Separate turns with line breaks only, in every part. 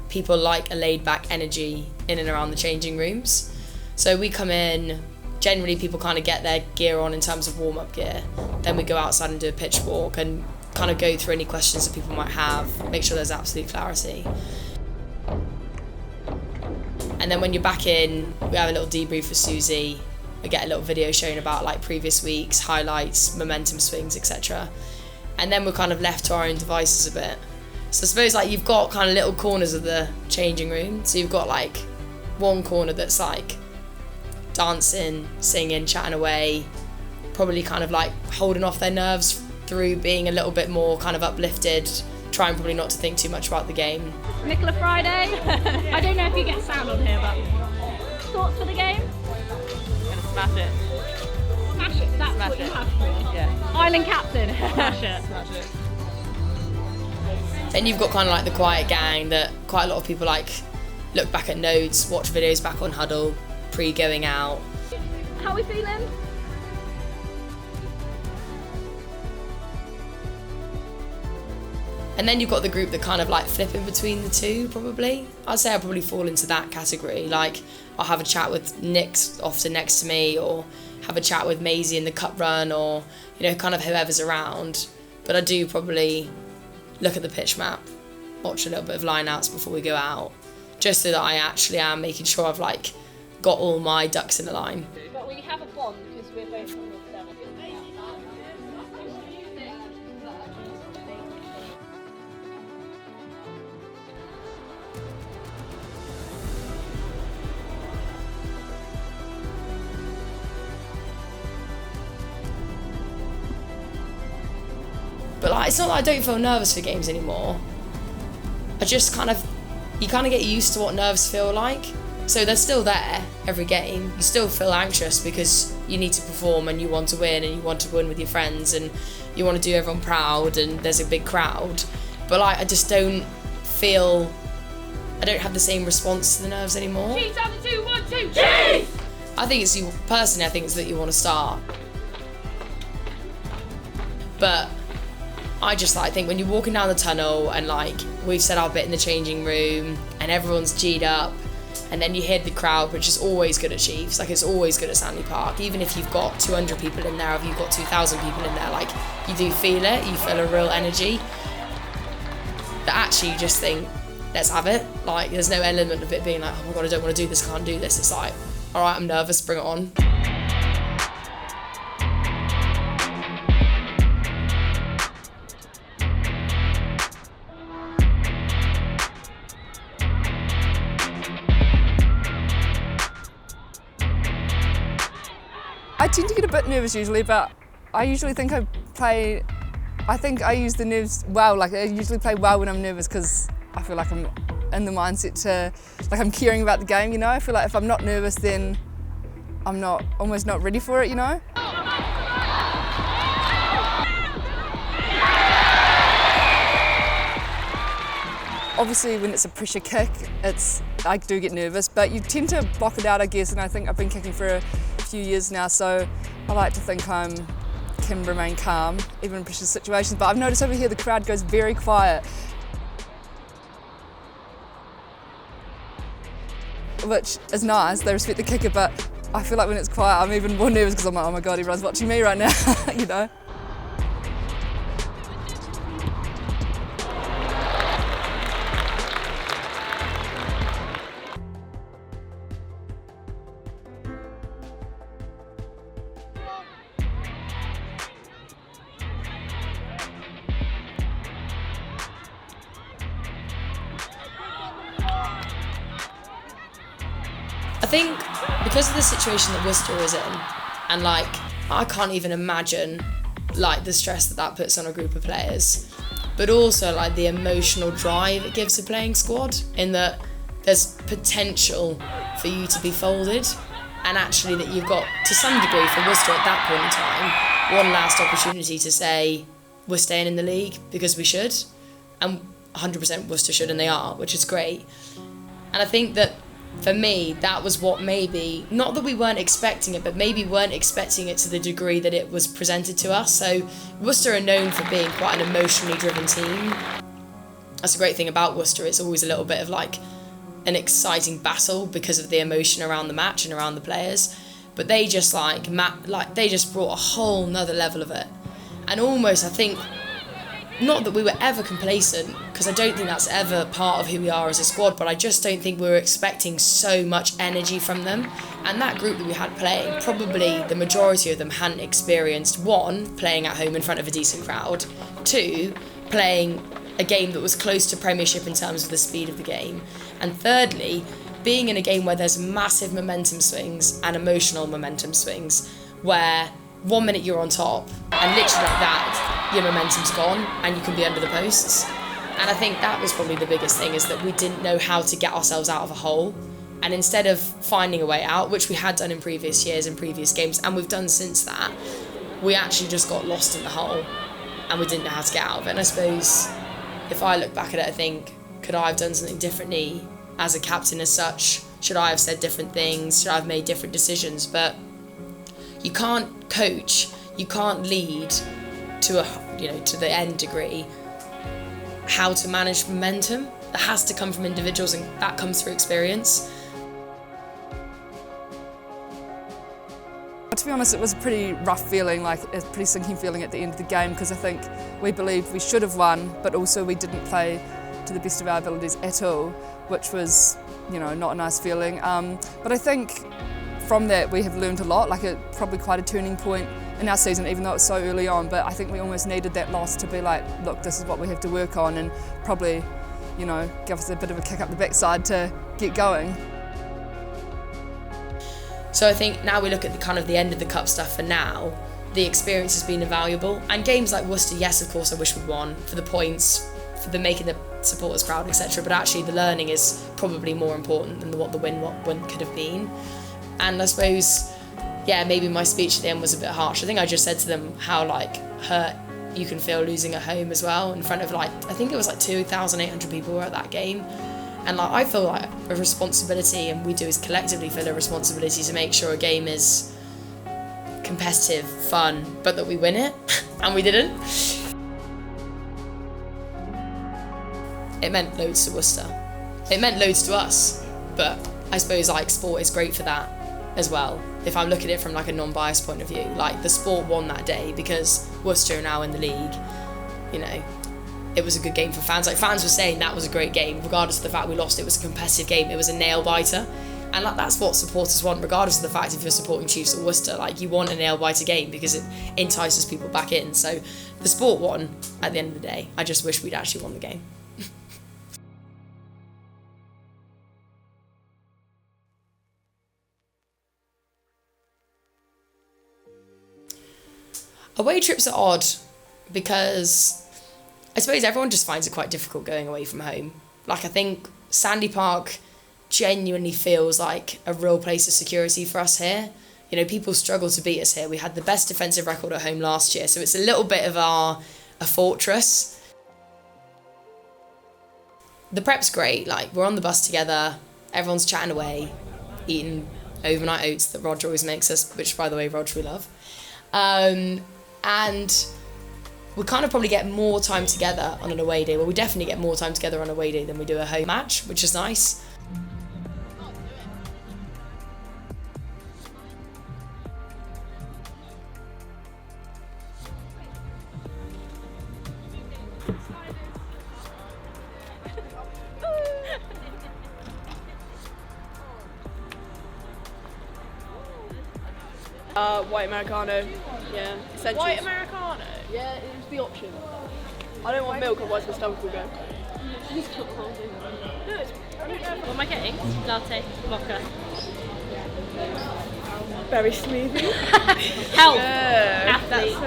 People like a laid-back energy in and around the changing rooms. So we come in, generally people kind of get their gear on in terms of warm-up gear. Then we go outside and do a pitch walk and kind of go through any questions that people might have, make sure there's absolute clarity. And then when you're back in, we have a little debrief with Susie. We get a little video showing about like previous weeks, highlights, momentum swings, etc. And then we're kind of left to our own devices a bit. So I suppose like you've got kind of little corners of the changing room. So you've got like one corner that's like dancing, singing, chatting away, probably kind of like holding off their nerves through being a little bit more kind of uplifted, trying probably not to think too much about the game.
Nicola Friday. I don't know if you get sound on here, but thoughts for the game?
Gonna smash it.
Smash it, that's
Smash
what
it.
you have to do.
Yeah.
Island captain, smash it.
Smash it.
Then you've got kind of like the quiet gang that quite a lot of people like look back at notes, watch videos back on Huddle, pre-going out.
How are we feeling?
And then you've got the group that kind of like flip in between the two, probably. I'd say I probably fall into that category. Like, I'll have a chat with Nick often next to me, or have a chat with Maisie in the cup run, or, you know, kind of whoever's around. But I do probably look at the pitch map, watch a little bit of line-outs before we go out, just so that I actually am making sure I've like got all my ducks in a line.
But we have a bond because we're both from Worcester.
But like, it's not that I don't feel nervous for games anymore. I just you kind of get used to what nerves feel like. So they're still there every game. You still feel anxious because you need to perform and you want to win and you want to win with your friends and you want to do everyone proud and there's a big crowd. But like, I just don't have the same response to the nerves anymore.
Chiefs after 2, 1, 2, Chiefs!
I think it's that you want to start. But I just like think when you're walking down the tunnel and like we've said our bit in the changing room and everyone's G'd up, and then you hear the crowd, which is always good at Chiefs, like it's always good at Stanley Park, even if you've got 200 people in there, or if you've got 2,000 people in there, like you do feel it, you feel a real energy. But actually you just think, let's have it. Like there's no element of it being like, oh my God, I don't want to do this, I can't do this. It's like, all right, I'm nervous, bring it on.
I tend to get a bit nervous usually, but I usually think I use the nerves well. Like I usually play well when I'm nervous because I feel like I'm in the mindset to, like I'm caring about the game, you know? I feel like if I'm not nervous, then I'm almost not ready for it, you know? Obviously when it's a pressure kick, I do get nervous, but you tend to block it out, I guess, and I think I've been kicking for a few years now, so I like to think I can remain calm, even in pressure situations. But I've noticed over here the crowd goes very quiet, which is nice, they respect the kicker, but I feel like when it's quiet, I'm even more nervous because I'm like, oh my God, everyone's watching me right now, you know?
I think because of the situation that Worcester is in, and like I can't even imagine like the stress that puts on a group of players, but also like the emotional drive it gives a playing squad, in that there's potential for you to be folded, and actually that you've got, to some degree for Worcester at that point in time, one last opportunity to say we're staying in the league because we should, and 100% Worcester should, and they are, which is great. And I think that for me, that was what maybe, not that we weren't expecting it, but maybe weren't expecting it to the degree that it was presented to us. So Worcester are known for being quite an emotionally driven team. That's a great thing about Worcester. It's always a little bit of like an exciting battle because of the emotion around the match and around the players. But they just they just brought a whole nother level of it. And almost, I think, not that we were ever complacent, because I don't think that's ever part of who we are as a squad, but I just don't think we were expecting so much energy from them. And that group that we had playing, probably the majority of them hadn't experienced, one, playing at home in front of a decent crowd, two, playing a game that was close to Premiership in terms of the speed of the game, and thirdly, being in a game where there's massive momentum swings and emotional momentum swings, where 1 minute you're on top, and literally like that, your momentum's gone and you can be under the posts. And I think that was probably the biggest thing, is that we didn't know how to get ourselves out of a hole. And instead of finding a way out, which we had done in previous years and previous games, and we've done since that, we actually just got lost in the hole and we didn't know how to get out of it. And I suppose if I look back at it, I think, could I have done something differently as a captain as such? Should I have said different things? Should I have made different decisions? But you can't coach, you can't lead to to the end degree how to manage momentum. That has to come from individuals, and that comes through experience.
To be honest, it was a pretty rough feeling, like a pretty sinking feeling at the end of the game, because I think we believed we should have won, but also we didn't play to the best of our abilities at all, which was, not a nice feeling. But I think from that we have learned a lot, like probably quite a turning point in our season, even though it's so early on. But I think we almost needed that loss to be like, look, this is what we have to work on, and probably, give us a bit of a kick up the backside to get going.
So I think now we look at the end of the cup stuff, and now the experience has been invaluable. And games like Worcester, yes, of course, I wish we'd won for the points, for the making the supporters crowd, etc. But actually, the learning is probably more important than what the win could have been. And I suppose, maybe my speech at the end was a bit harsh. I think I just said to them how hurt you can feel losing at home as well, in front of I think it was 2,800 people were at that game. And I feel like a responsibility, and we do as collectively feel a responsibility to make sure a game is competitive, fun, but that we win it, and we didn't. It meant loads to Worcester. It meant loads to us, but I suppose sport is great for that as well. If I look at it from a non-biased point of view, the sport won that day because Worcester are now in the league. It was a good game for fans. Fans were saying that was a great game, regardless of the fact we lost. It was a competitive game. It was a nail biter, and that's what supporters want, regardless of the fact if you're supporting Chiefs or Worcester. You want a nail biter game because it entices people back in. So the sport won at the end of the day. I just wish we'd actually won the game. Away trips are odd because I suppose everyone just finds it quite difficult going away from home. I think Sandy Park genuinely feels like a real place of security for us here. People struggle to beat us here. We had the best defensive record at home last year, so it's a little bit of a fortress. The prep's great. We're on the bus together, everyone's chatting away, eating overnight oats that Rog always makes us, which, by the way, Rog, we love. And we kind of probably get more time together on an away day. Well, we definitely get more time together on an away day than we do a home match, which is nice.
White Americano. Yeah. Essentials.
White Americano?
Yeah, it was the option. I don't want milk, otherwise my stomach will go.
What am I getting? Latte, mocha.
Very smoothie.
Health.
Yeah,
athlete.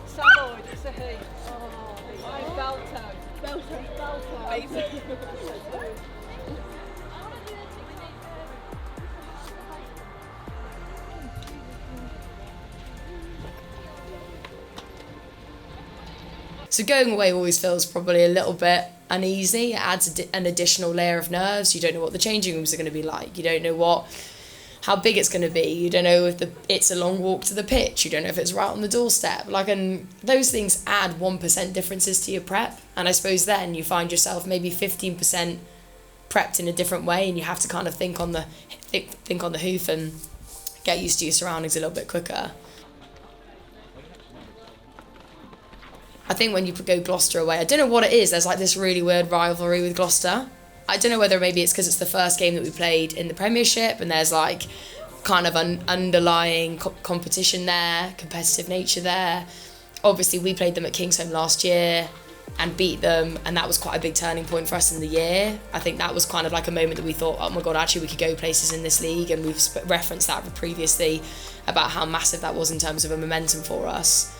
Samoy, it's a he. Belter.
So going away always feels probably a little bit uneasy. It adds an additional layer of nerves. You don't know what the changing rooms are going to be like. You don't know how big it's going to be. You don't know if it's a long walk to the pitch. You don't know if it's right on the doorstep. And those things add 1% differences to your prep. And I suppose then you find yourself maybe 15% prepped in a different way, and you have to kind of think on the hoof and get used to your surroundings a little bit quicker. I think when you go Gloucester away, I don't know what it is, there's like this really weird rivalry with Gloucester. I don't know whether maybe it's because it's the first game that we played in the Premiership and there's like kind of an underlying competition there, competitive nature there. Obviously we played them at Kingsholm last year and beat them, and that was quite a big turning point for us in the year. I think that was kind of like a moment that we thought, oh my God, actually we could go places in this league, and we've referenced that previously about how massive that was in terms of a momentum for us.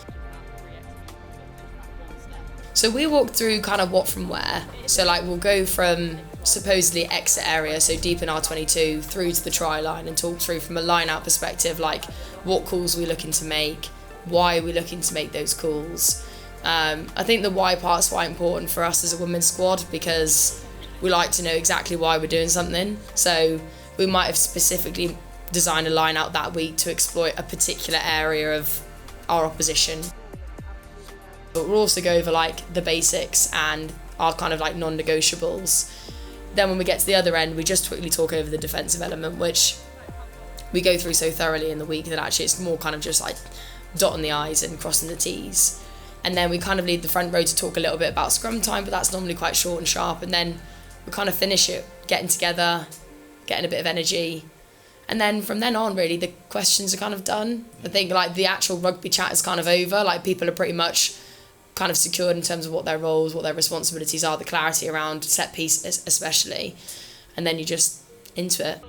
So we walked through kind of what from where. So like we'll go from supposedly Exeter area, so deep in R22, through to the try line and talk through from a line-out perspective, like what calls we're looking to make, why are we looking to make those calls. I think the why part's quite important for us as a women's squad because we like to know exactly why we're doing something. So we might have specifically designed a line out that week to exploit a particular area of our opposition. But we'll also go over like the basics and our kind of like non-negotiables. Then when we get to the other end, we just quickly talk over the defensive element, which we go through so thoroughly in the week that actually it's more kind of just like dotting the I's and crossing the T's. And then we kind of lead the front row to talk a little bit about scrum time, but that's normally quite short and sharp. And then we kind of finish it, getting together, getting a bit of energy. And then from then on, really, the questions are kind of done. I think like the actual rugby chat is kind of over. Like people are pretty much kind of secured in terms of what their roles, what their responsibilities are, the clarity around set piece especially. And then you just into it.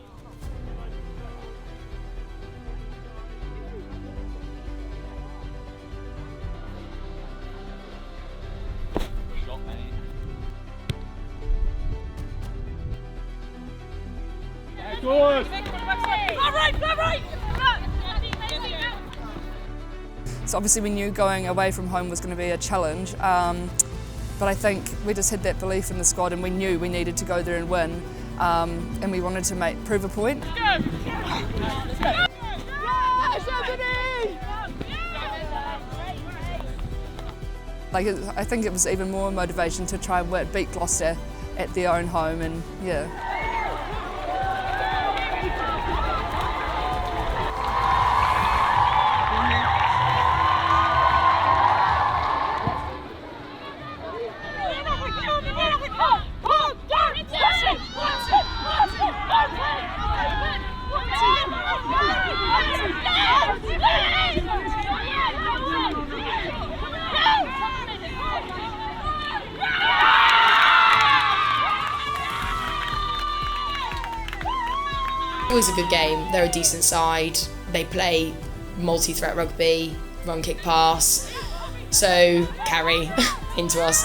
So obviously we knew going away from home was going to be a challenge, but I think we just had that belief in the squad and we knew we needed to go there and win, and we wanted to prove a point. I think it was even more motivation to try and beat Gloucester at their own home, and yeah.
Always a good game. They're a decent side. They play multi-threat rugby, run, kick, pass. So carry into us.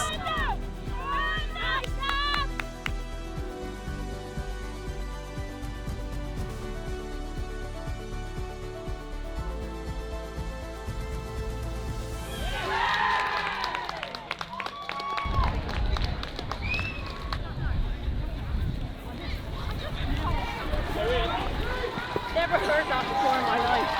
Never heard that before in my life.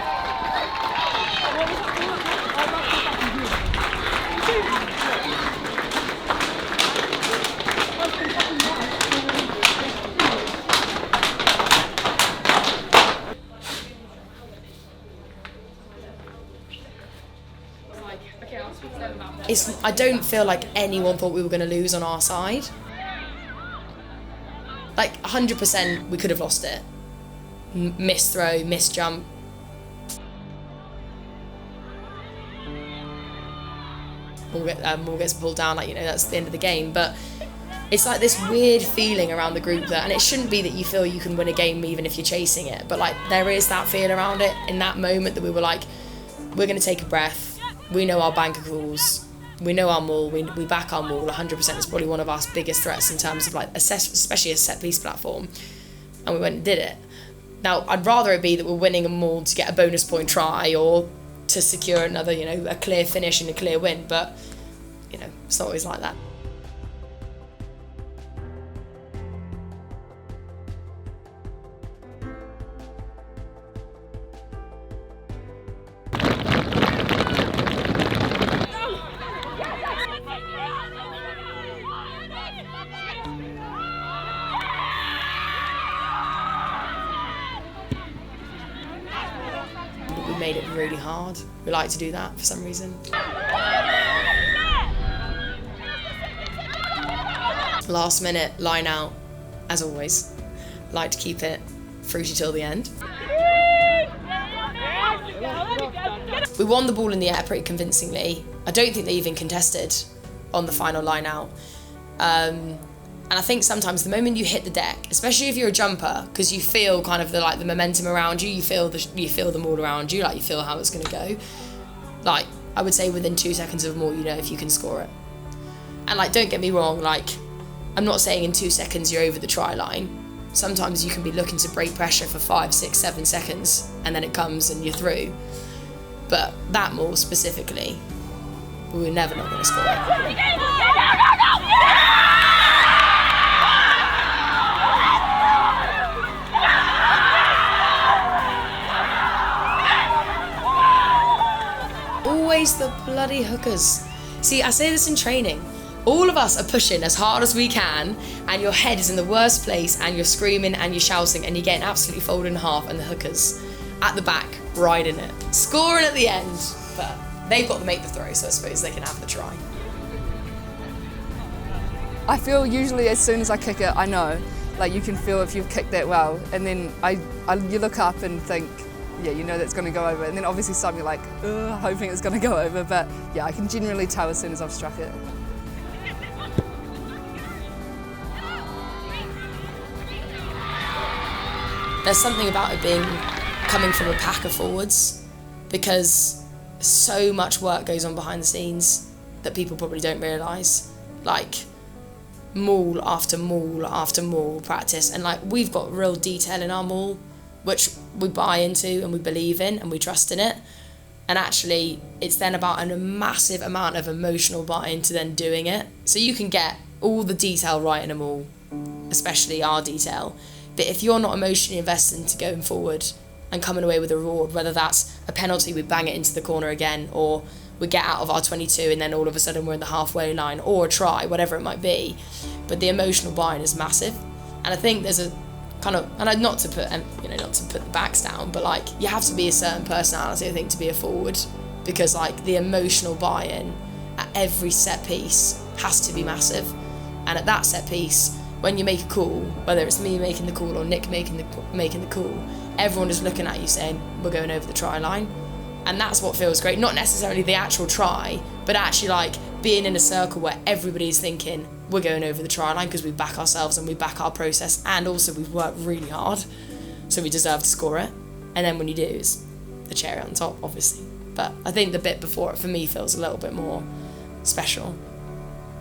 I don't feel like anyone thought we were going to lose on our side. Like 100% we could have lost it. Missed throw, missed jump. Ball gets pulled down, like, you know, that's the end of the game. But it's like this weird feeling around the group that, and it shouldn't be that you feel you can win a game even if you're chasing it, but like there is that feel around it in that moment that we were like, we're going to take a breath. We know our banker calls. We know our maul. We back our maul 100%. It's probably one of our biggest threats in terms of like especially a set piece platform. And we went and did it. Now, I'd rather it be that we're winning a maul to get a bonus point try or to secure another, you know, a clear finish and a clear win, but, you know, it's not always like that. made it really hard. We like to do that for some reason. Last minute line out, as always. Like to keep it fruity till the end. We won the ball in the air pretty convincingly. I don't think they even contested on the final line out. And I think sometimes the moment you hit the deck, especially if you're a jumper, because you feel kind of the momentum around you, you feel them all around you, like you feel how it's going to go. Like, I would say within 2 seconds of more, you know if you can score it. And like, don't get me wrong, like, I'm not saying in 2 seconds you're over the try line. Sometimes you can be looking to break pressure for 5, 6, 7 seconds, and then it comes and you're through. But that more specifically, we were never not going to score it. Always the bloody hookers. See, I say this in training. All of us are pushing as hard as we can, and your head is in the worst place, and you're screaming and you're shouting, and you're getting absolutely folded in half, and the hookers at the back riding it, scoring at the end. But they've got to make the throw, so I suppose they can have the try.
I feel usually as soon as I kick it, I know. Like, you can feel if you've kicked that well, and then you look up and think, yeah, you know that's going to go over. And then obviously some you're like, hoping it's going to go over. But yeah, I can generally tell as soon as I've struck it.
There's something about it coming from a pack of forwards, because so much work goes on behind the scenes that people probably don't realise. Like, maul after maul after maul practice, and like, we've got real detail in our maul, which we buy into and we believe in and we trust in it. And actually, it's then about a massive amount of emotional buy-in to then doing it. So you can get all the detail right in a maul, especially our detail. But if you're not emotionally invested into going forward and coming away with a reward, whether that's a penalty, we bang it into the corner again, or we get out of our 22 and then all of a sudden we're in the halfway line, or a try, whatever it might be. But the emotional buy-in is massive. And I think there's a kind of, and not to put the backs down, but like, you have to be a certain personality, I think, to be a forward, because like the emotional buy-in at every set piece has to be massive. And at that set piece, when you make a call, whether it's me making the call or Nick making the call, everyone is looking at you saying, we're going over the try line. And that's what feels great. Not necessarily the actual try, but actually like being in a circle where everybody's thinking, we're going over the try line because we back ourselves and we back our process, and also we've worked really hard, so we deserve to score it. And then when you do, it's the cherry on top, obviously. But I think the bit before it for me feels a little bit more special.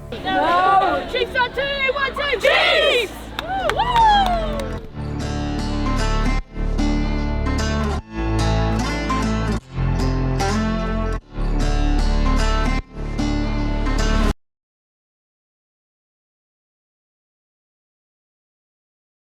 No! Chiefs on 2, 1, 2, Chiefs! Woo!